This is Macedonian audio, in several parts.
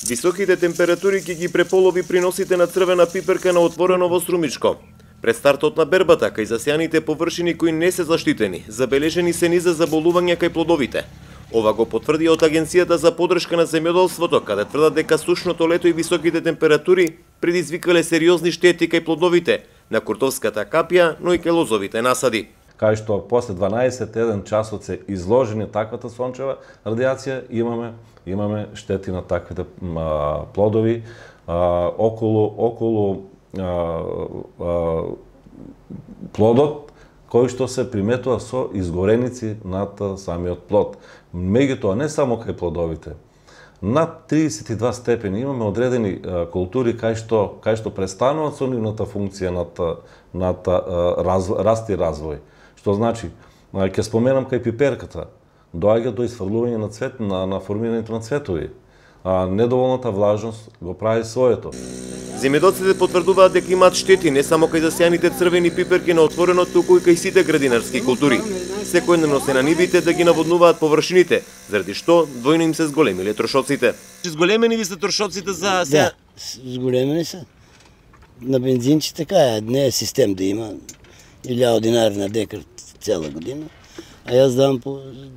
Високите температури ќе ги преполови приносите на црвена пиперка на отворено во Струмичко. Пред стартот на бербата, кај засејаните површини кои не се заштитени, забележени се низа заболувања кај плодовите. Ова го потврди од Агенцијата за поддршка на земјоделството, каде тврдат дека сушното лето и високите температури предизвикале сериозни штети кај плодовите на куртовската капја, но и кај лозовите насади. Кај што после 12 часот се изложени таквата сончева радиација, имаме штети на таквите плодови околу плодот, кој што се приметува со изгореници над самиот плод. Меѓутоа, не само кај плодовите. Над 32 степени имаме одредени култури кај што престануваат со нивната функција над раст и развој. Што значи, ќе споменам кај пиперката, доаѓа до изфрлување на цвет, на формирањето на цветови. Недоволната влажност го прави своето. Земјоделците потврдуваат дека имаат штети не само кај засејаните црвени пиперки на отворено, туку и кај сите градинарски култури. Секојдневно се на нивите да ги наводнуваат површините, заради што двојно им се зголемиле трошоците. Зголемени ви се трошоците за сега? Да, зголемени се. На бензинче така е, не е систем да има 1000 динари на декар цела година, а јас давам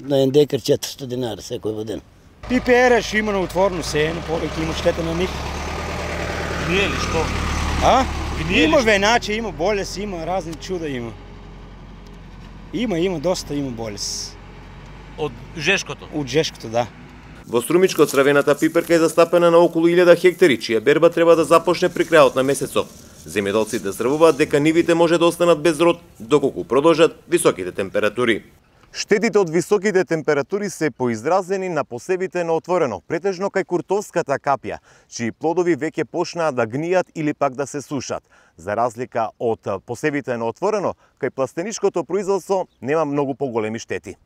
на 1 декар 400 динари секој ден. Пипера што има на отворено сеено, повеќе има штета на нив. Гније ли што? Има веначе, има болес, има разни чуда има. Има доста, има болес. Од жешкото? Од жешкото, да. Во Струмичко црвената пиперка е застапена на околу 1000 хектари, чија берба треба да започне при крајот на месецов. Земјоделците здравуваат дека нивите може да останат без род доколку продолжат високите температури. Штетите од високите температури се поизразени на посевите на отворено, претежно кај куртовската капја, чии плодови веќе почнаа да гнијат или пак да се сушат. За разлика од посевите на отворено, кај пластеничкото производство нема многу поголеми штети.